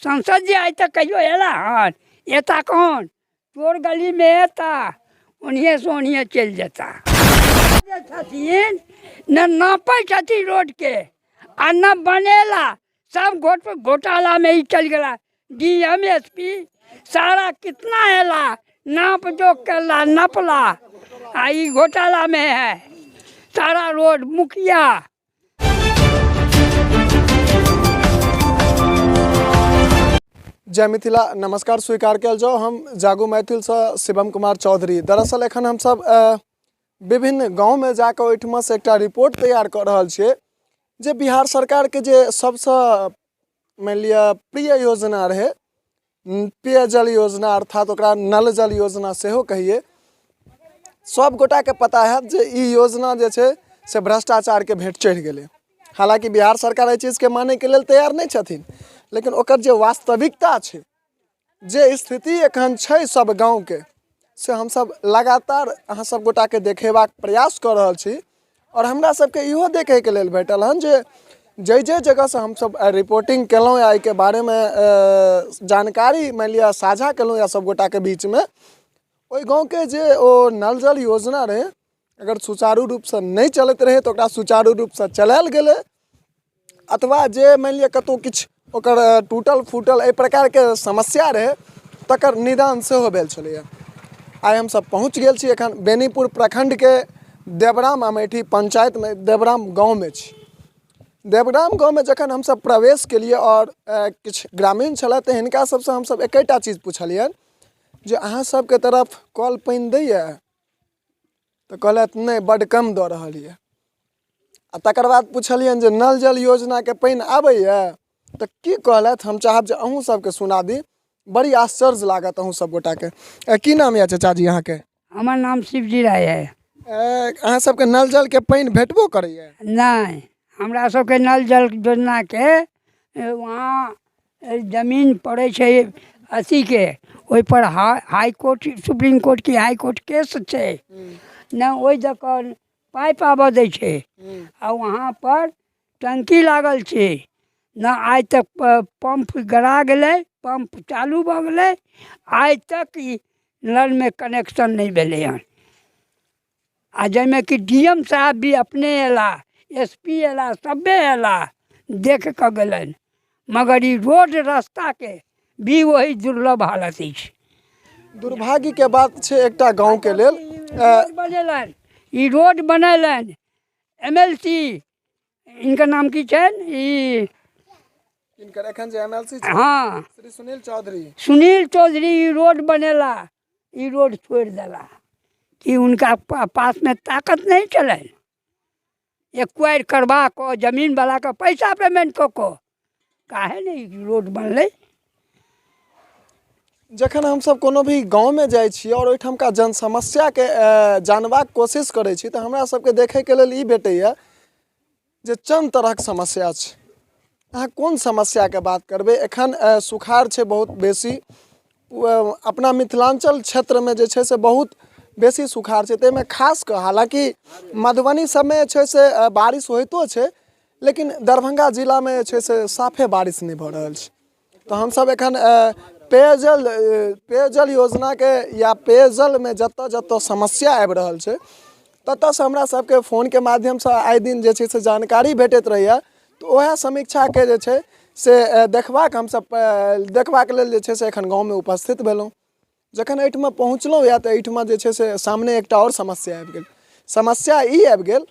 संसद जी आज तक कहियो एला हन एता कौन तोर गली में एता उन्हीं से उन्हीं चल जाता छथिन न नापै छथिन रोड के आ न बनेला सब घोटाला में ही चल गया डीएम एसपी सारा कितना एला नाप जोक करला नपला आई घोटाला में है सारा रोड मुखिया। जय मिथिला नमस्कार स्वीकार कल जाओ। हम जागो मैथिल से शिवम कुमार चौधरी। दरअसल एखन हम सब विभिन्न गाँव में जाकर ओहिठमा से एक रिपोर्ट तैयार कर रहा छे जे बिहार सरकार के जे सबसे मान लिया प्रिय योजना रहे पेयजल योजना अर्थात ओकरा नल जल योजना सेहो कहिए। सब गोटा के पता है जे ई योजना जे छे से भ्रष्टाचार के भेंट चढ़ गए। हालांकि बिहार सरकार एहि चीज के माने के लिए तैयार नहीं छथिन, लेकिन ओकर जे वास्तविकता छे जे स्थिति एखन छै सब गाँव के से हम सब लगातार अहाँ सब गोटा के देखेबाक प्रयास कर रहल छी। और हमरा सबके इहो देखे के लेल भेटल हन जे जे जगह से हम सब रिपोर्टिंग केलहुँ या के बारे में जानकारी मान लिया साझा केलहुँ या सब गोटा के बीच में ओहि गाँव के जे ओ नल जल योजना रहे अगर सुचारू रूप से नहीं चलत रहे तो ओकरा सुचारू रूप से चलायल गेले अथवा जे मान लिया कतौ किछ ओकर टूटल फूटल एहि प्रकार के समस्या रहे तकर निदान सेहो भेल छलैया। आइ हम सब पहुँच गेल छी एखन बेनीपुर प्रखंड के देवराम अमेठी पंचायत में देवराम गाँव में छी। देवराम गाँव में जखन हम सब प्रवेश के लिए और किछ ग्रामीण छल तो हिनका सबसे हम सब एकटा चीज पूछलियन जे अहाँ सबके तरफ कल पानि दैया तो कहलत नहीं बड कम दऽ रहल यऽ। आ तकर बाद पूछलियन जे नल जल योजना के पानि आबैया तो की कहलत हम चाहब जे अहूँ सबके सुना दी। बड़ी आश्चर्य लागत अहूँ सब गोटा के। की नाम यऽ चाचा जी अहाँ के? हमार नाम शिवजी राय है। अहाँ सबके नल जल के पानि भेटबो करैया? नहीं हमरा सबके नल जल योजना के वहाँ जमीन पड़े छे 80 के ओहि पर हाई कोर्ट सुप्रीम कोर्ट की हाई कोर्ट केस छे न ओहि जगह पाइप आबऽ दै छे आ वहाँ पर टंकी लागल छे न आज तक पंप गड़ा गए पंप चालू भ गए आज तक ई नल में कनेक्शन नहीं भेले हन। आ जैमे कि डीएम साहब भी अपने एला एसपी एला सबे एला देख के गलन मगर ई रोड रास्ता के भी वही दुर्लभ हालत अछि। दुर्भाग्य के बात छे एकटा गांव के लेल बनेलन ई रोड बनेलन एमएलसी इनका नाम की छन ई इनकर एखन जे एमएलसी छे हाँ श्री सुनील चौधरी ई रोड बनेला ई रोड छोड़ देला कि उनका पास में ताकत नहीं चले एक्वायर करवा को जमीन वाला का पैसा पेमेंट को काहे नहीं रोड बनले। जखन हम सब कोनो भी गांव में जाय छी और ओहिठाम का जन समस्या के जानबाक कोशिश करे छी तो हमरा सबके देखे के लेल ई भेटैया जे चंद तरह के समस्या छै। अहाँ कोन समस्या के बात करबे एखन सुखाड़ छे बहुत बेसी अपना मिथिलांचल क्षेत्र में जे छे से बहुत बेसी सुखाड़ छे तेमे खास कर हालांकि मधुबनी सब में छे से बारिश होइतो छे लेकिन दरभंगा जिला में छे से साफे बारिश नहीं भ रहल छे। तो हम सब एखन पेयजल योजना के या पेयजल में जत जत समस्या आबि रहल छे तत से हमरा सबके फोन के माध्यम से आए दिन जे छे से जानकारी भेटैत रहैया। तो वह समीक्षा के जे छे से देखबाक हम सब देखबाक लेल जे छे से एखन गाँव में उपस्थित भेलहुँ। जखन एहिठमा पहुँचलहुँ या तो एहिठमा जे छे से सामने एकटा और समस्या आबि गेल। समस्या ई आबि गेल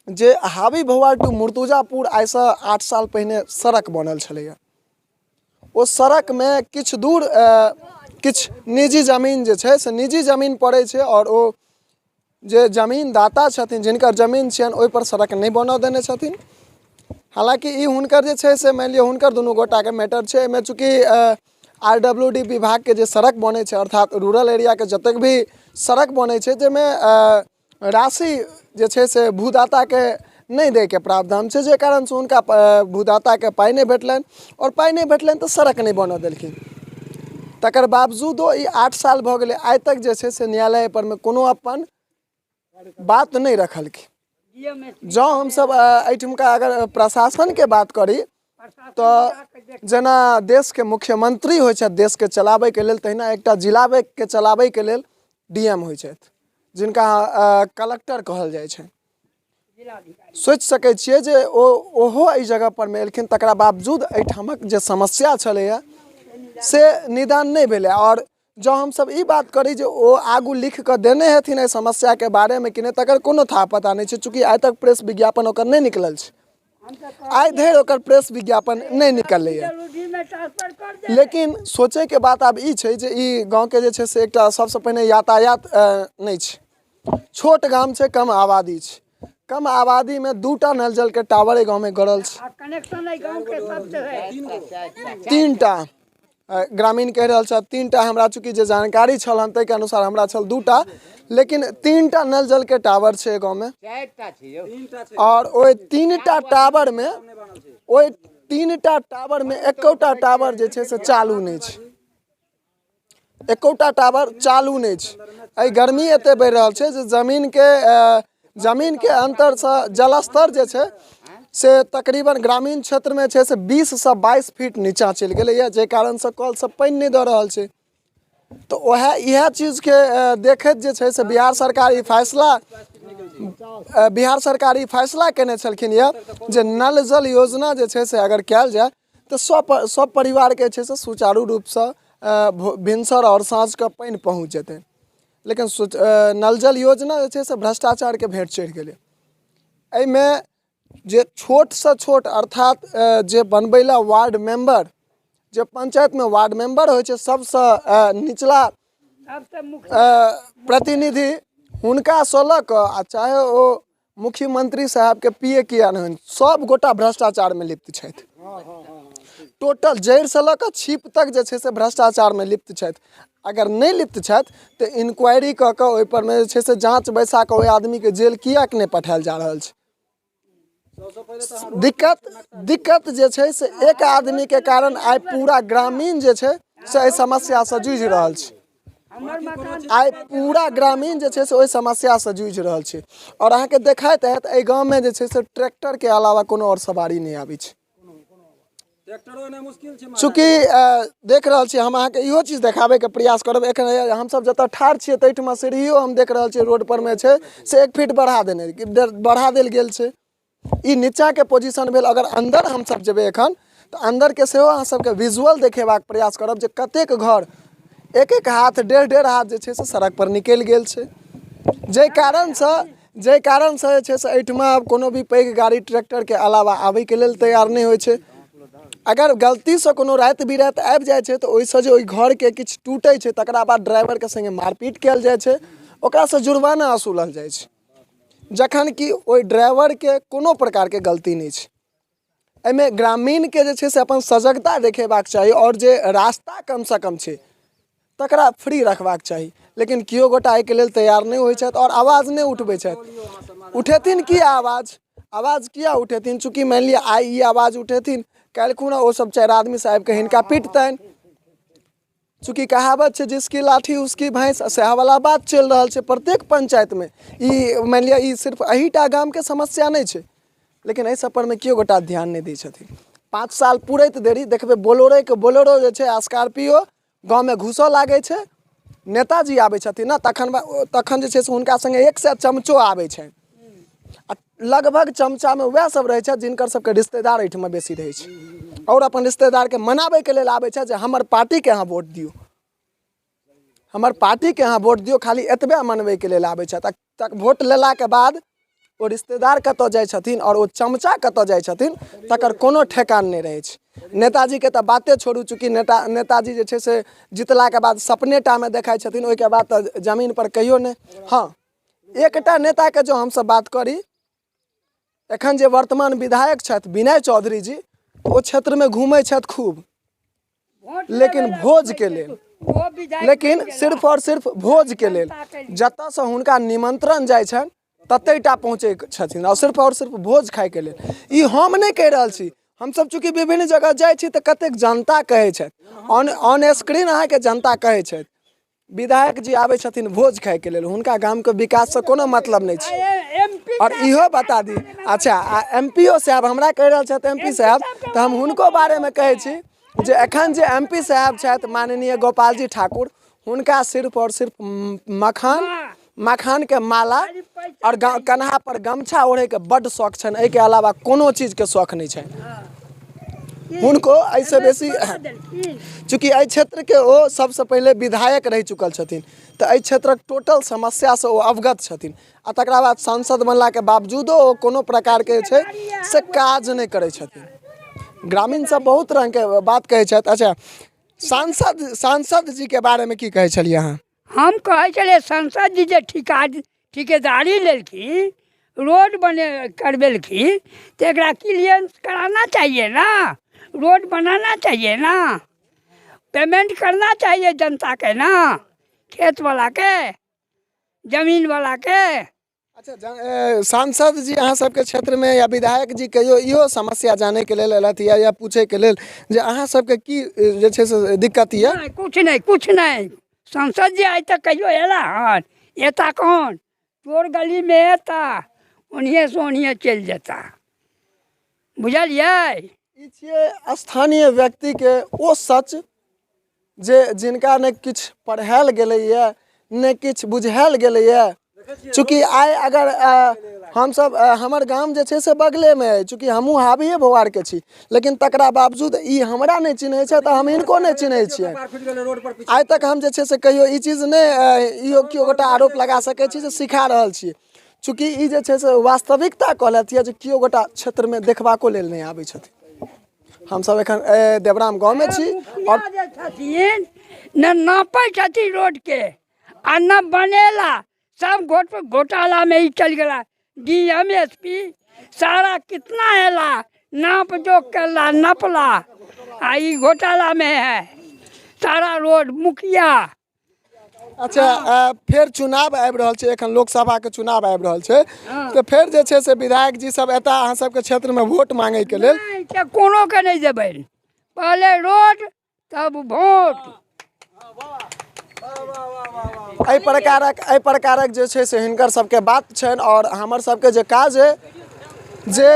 जे हावी भवार टू मुर्तुजापुर आइ से 8 साल पहिने सड़क बनल छलैया। ओ सड़क में किछ दूर किछ निजी जमीन जे छे से निजी जमीन पड़े छे और ओ जे जमीन दाता छथिन जिनकर जमीन छन ओहि पर सड़क नहीं बना देने छथिन। हालांकि ई हुनकर जे छे से मान लिया हुनकर दुनू गोटा के मैटर छे। एमे चूँकि आरडब्ल्यूडी विभाग के जे सड़क बने छे अर्थात रूरल एरिया के जतेक भी सड़क बने छे जेमे राशि जे छे से भूदाता के नहीं दे के प्रावधान छे जे कारण से उनका भूदाता के पाई नहीं भेटलन और पाई नहीं भेटलन तो सड़क नहीं बना देलखिन। तकर बावजूदो ई 8 साल भ गेले आइ तक जे छे से न्यायालय पर में कोनो अपन बात नहीं रखलखिन। जो हम सब एहिठुमका अगर प्रशासन के बात करी तऽ जेना देश के मुख्यमंत्री होइ छथि देश के चलाबै के लेल, तहिना एकटा जिला के चलाबै के लेल डीएम होइ छथि, जिनका कलेक्टर कहल जाइ छै। सोचि सकै छियै जे ओहो एहि जगह पर मे एलखिन, तकरा बावजूद एहिठामक जे समस्या छलैया से निदान नहीं भेलै। और जँ हमसब ई बात करी जे ओ आगू लिख कऽ देने हेथिन एहि समस्या के बारे में कि नहीं, तकर कोनो था पता नहीं छै, चूँकि आइ तक प्रेस विज्ञापन ओकर नहीं निकलल छै, आइ धरि ओकर प्रेस विज्ञापन नहीं निकलैया। लेकिन सोचे के बात आब ई छै जे ई गाँव के जे छै से एकटा सबसे पहिने यातायात नहीं छै, छोट गाम छै, कम आबादी छै, कम आबादी में 2टा नल जल के टावर गाँव में गड़ल छै, कनेक्शन है गांव के सबसे है 3टा ग्रामीण कह रहल छथि 3टा, हमरा चूँकि जे जानकारी छल हन ताहि के अनुसार हमरा छल 2टा, लेकिन 3टा नल जल के टावर छै गाँव में। और ओहि 3टा टावर में एकौटा टावर जे छै से चालू नहीं छै, एकौटा टावर चालू नहीं छै। एहि गर्मी एते बढ़ि रहल छै जे जमीन के अंतर से जलस्तर जे छै से तकरीबन ग्रामीण क्षेत्र में छै से 20 से 22 फीट नीचा चलि गेलैया, जे कारण से कल से पानि नहीं दऽ रहल छै। तो इएह चीज के देखैत जे छै से बिहार सरकार ई फैसला केने छलखिन यऽ जे नल जल योजना जे छै से अगर कयल जाय तो सब परिवार के छै से सुचारू रूप से भिनसर और साँझ के पानि पहुँच जेतै। लेकिन नल जल योजना जे छै से भ्रष्टाचार के भेंट चढ़ि गेलै। एहिमे जे छोट से छोट अर्थात जे बनबैला वार्ड मेंबर, जे पंचायत में वार्ड मेंबर होइ छै, सबसे निचला प्रतिनिधि, हुनका सँ लऽ कऽ आ चाहे ओ मुख्यमंत्री साहब के पीए किया नहीं, सब गोटा भ्रष्टाचार में लिप्त छथि। टोटल जड़ि से लऽ कऽ छीप तक जे छै से भ्रष्टाचार में लिप्त छथि। अगर नहीं लिप्त छथि तो इंक्वायरी कऽ कऽ ओहि पर में जे छै से जांच बैसा कऽ ओहि आदमी के जेल किएक नहीं पठायल जा रहल छै। दिक्कत जे छै से एक आदमी के कारण आइ पूरा ग्रामीण जे छै से एहि समस्या से जूझि रहल छै। आइ पूरा ग्रामीण जे छै से ओहि समस्या से जूझि रहल छै। और अहाँके देखाइत हैत एहि गाँव में जे छै से ट्रैक्टर के अलावा कोनो और सवारी नहीं आबै छै। चूँकि देख रहल छी, हम अहाँके इहो चीज देखाबे के प्रयास करब। एखन हमसब जतऽ ठाढ़ छियै ताहिठमा सीढ़ियो हम देख रहल छियै रोड पर में छै से 1 फीट बढ़ा देल गेल छै। ई नीचा के पोजीशन भेल। अगर अंदर हम सब जेबै एखन तो अंदर के सेहो अहाँ सबके विजुअल देखेबाक प्रयास करब जे कतेक घर 1-1 हाथ 1.5 हाथ जे छै से सड़क पर निकलि गेल छै, जाहि कारण से जे छै से एहिठमा कोनो भी पैघ गाड़ी ट्रैक्टर के अलावा आबै के लेल तैयार नहीं होइ छै। अगर गलती से कोनो राति बिराति आबि जाइ छै तो ओहिसँ जे ओहि घर के किछु टूटै छै तकरा बाद ड्राइवर के संगे मारपीट कयल जाइ छै, ओकरा से जुर्माना वसूलल जाइ छै, जखन कि ओहि ड्राइवर के कोनो प्रकार के गलती नहीं छै। एहिमे ग्रामीण के जे छै से अपन सजगता देखेबाक चाही और जे रास्ता कम से कम छै तकरा फ्री रखबाक चाही। लेकिन केओ गोटा एहि के लेल तैयार नहीं होइ छथि और आवाज नहीं उठबै छथि। उठेथिन की आवाज किया उठेथिन? चूँकि मानि लिअ आइ ई आवाज उठेथिन, काल्हिखुना ओ सब 4 आदमी से आबि कऽ हिनका पीटतनि। चूँकि कहावत छै जिसकी लाठी उसकी भैंस, सएह वाला बात चलि रहल छै प्रत्येक पंचायत में। ई मानि लिअ ई सिर्फ अहीटा गाम के समस्या नहीं छै, लेकिन एहि सब पर में केओ गोटा ध्यान नहीं दै छथिन। 5 साल पूरैत देरी देखबै बोलेरो जे छै स्कॉर्पियो गाँव में घुसऽ लागे छै। नेताजी आबै छथिन ना तखन जे छै से हुनका संगे 100 चमचो आबै छै। लगभग चमचा में वएह सब रहै छै जिनकर सबके रिश्तेदार एहिठमा बेसी रहै छै और अपन रिश्तेदार के मनाबै के लेल आबै छै जे हमर पार्टी के अहाँ वोट दियौ, हमर पार्टी के अहाँ वोट दियौ, खाली एतबे मनबै के लेल आबै छै। तक वोट लेला के बाद ओ रिश्तेदार कतऽ जाइ छथिन और ओ चमचा कतऽ जाइ छथिन तकर कोनो ठेकान नहीं रहै छै। नेताजी के तऽ बाते छोड़ू, चूँकि नेताजी जे छै से जितला के बाद सपनेटा में देखाइ छथिन, ओहि के बाद तऽ जमीन पर कहियो नहीं। हाँ, एकटा नेता के जो हमसब बात करी, एखन जे वर्तमान विधायक छथि विनय चौधरी जी, ओ क्षेत्र में घूमै छथि खूब, लेकिन भोज के लेल, लेकिन सिर्फ और सिर्फ भोज के लेल जतऽ से हुनका निमंत्रण जाइ छनि ततैटा पहुँचे छथिन और सिर्फ भोज खाय के लेल। ई हम नहीं कहि रहल छी, हमसब चूँकि विभिन्न जगह जाइ छी तऽ कतेक जनता कहै छथि, ऑन स्क्रीन अहाँके जनता कहै छथि विधायक जी आबै छथिन भोज खाय के लेल, हुनका गाम के विकास से कोनो मतलब नहीं छै। MP और इहो बता दी, अच्छा MP साहब हमरा कह रहल छथि, MP साहब तो हम हुनको बारे में कहै छी जे एखन जे MP साहब छथि माननीय गोपाल जी ठाकुर, हुनका सिर्फ और सिर्फ मखान के माला और कन्हा पर गमछा ओढ़े के बड्ड शौक छन, एहि के अलावा कोनो चीज के शौक नहीं छै हुनको। ऐसे बेसी चूँकि एहि क्षेत्र के ओ सबसे पहले विधायक रह चुकल छथिन, तो एहि क्षेत्रक टोटल समस्या से ओ अवगत छथिन। आ तकरा बाद सांसद बनला के बावजूदो ओ कोनो प्रकार के छै से काज नहीं करै छथिन। ग्रामीण सब बहुत रंग के बात कहै छथि। अच्छा सांसद जी के बारे में की कहै छलिए अहाँ? हम कहै छलिए सांसद जी जे ठिकेदारी लेलखिन, रोड करवेलखिन, तो एकरा क्लियरेंस कराना चाहिए ना, रोड बनाना चाहिए ना, पेमेंट करना चाहिए जनता के ना, खेत वाला के, जमीन वाला के। अच्छा सांसद जी अहाँ सबके क्षेत्र में या विधायक जी कहियो इहो समस्या जाने के लेल एलथि या पूछे के लेल जे अहाँ सबके की जे छै से दिक्कत ये? कुछ नहीं सांसद जी आज तक कहियो एला हन, एता कौन चोर गली में एता, उन्हीं से उन्हीं चल जाता, बुझलिए? ई छियै स्थानीय व्यक्ति के ओ सच जे जिनका ने किछ पढ़ायल गेलैए ने किछ बुझायल गेलैए। चूँकि आइ अगर हम सब हमर गाम जे छै से बगले में है, चूँकि हमहूँ हाबिए भोवार के छी, लेकिन तकरा बावजूद ई हमरा नहीं चिन्है छै तो हम हिनको नहीं चिन्है छियै। आइ तक हम जे छै से कहियो ई चीज नहीं इहो केओ गोटा आरोप लगा सकै छी जे सिखा रहल छियै, चूँकि ई जे छै से वास्तविकता कहलथि है जे केओ गोटा क्षेत्र में देखबाको लेल नहीं आबै छथिन। हम सब एखन देवराम गाँव में छी और न नापै छथिन रोड के आ न बनेला, सब घोटाला में ही चल गया। DM SP सारा कितना हैला, नाप जोक करला, नपला, आई घोटाला में है सारा रोड मुखिया। अच्छा फिर चुनाव आबि रहल छै, एखन लोकसभा के चुनाव आबि रहल छै, तो फिर जे छै से विधायक जी सब एता अहाँ सबके क्षेत्र में वोट मांगे के लेल? नहीं, कोनो के नहीं देबै, पहले रोड तब वोट। एहि प्रकारक जे छै से हिनकर सबके बात छनि। और हमर सबके जे काज है जे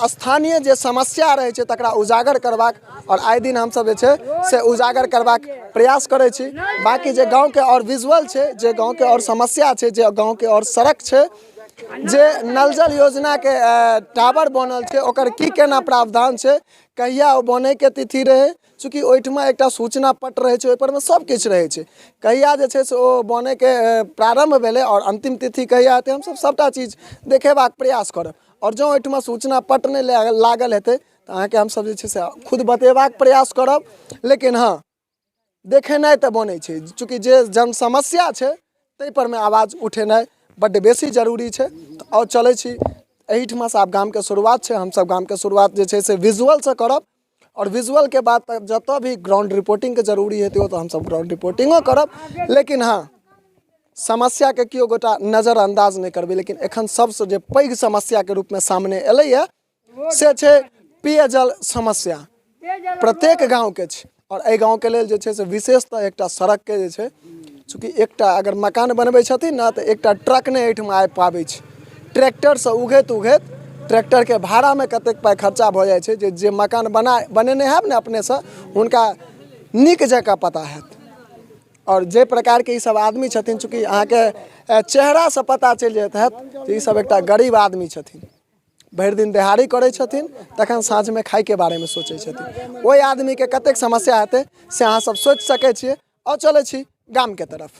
स्थानीय जे समस्या रहे छै तकरा उजागर करबाक, और आए दिन हम सब जे छै से उजागर करबाक प्रयास करै छी। बाकी जे गांव के और विजुअल छै, जे गांव के और समस्या छै, जे गांव के और सड़क छै, जे नल जल योजना के टावर बनल छै, ओकर की केना प्रावधान छै, कहिया ओ बने के तिथि रहे, चूँकि ओहिठमा एकटा सूचना पट रहे छै, ओहि पर में सब किछु रहे छै, कहिया जे छै से ओ बने के प्रारंभ भेलै और अंतिम तिथि कहिया हेतै, हम सब सबटा चीज देखेबाक प्रयास करब। और जो ओहिठमा सूचना पट नहीं लागल हेतै तो अहाँके हम सब जे छै से खुद बतेबाक प्रयास करब। लेकिन हाँ देखेनाइ तऽ बनै छै, चूँकि जे जन समस्या छै ताहि पर में आवाज उठेनाइ बड्ड बेसी जरूरी छै। और चलै छी एहिठमा से आब गाम के शुरुआत छै, हम सब गाम के शुरुआत जे छै से विजुअल से करब, और विजुअल के बाद तक जतऽ भी ग्राउंड रिपोर्टिंग के जरूरी हेतै ओ तो हम सब ग्राउंड रिपोर्टिंगो करब। लेकिन हाँ समस्या के केओ गोटा नजरअंदाज नहीं करबै, लेकिन एखन सबसे जे पैघ समस्या के रूप में सामने एलैए से छै पेयजल समस्या, प्रत्येक गाँव के छै। और एहि गाँव के लेल जे छै से विशेषतः एकटा सड़क के जे छै, चूँकि एकटा अगर मकान बनबै छथिन ना तो एकटा ट्रक नहीं एहिठमा आबि पाबै छै, ट्रैक्टर से उघैत ट्रैक्टर के भाड़ा में कतेक पाई खर्चा भ जाय छै, जे मकान बनेने हैब ने अपने से हुनका नीक जकाँ पता हैत। और जे प्रकार के ई सब आदमी छथिन, चूँकि अहाँ के चेहरा से पता चलि जाइत हैत जे ई सब एकटा गरीब आदमी छथिन, भरि दिन दिहाड़ी करै छथिन, तखन साँझ में खाय के बारे में सोचै छथिन। ओहि आदमी के कतेक समस्या हेतै से अहाँ सब सोचि सकै छियै। और चलै छी गाम के तरफ।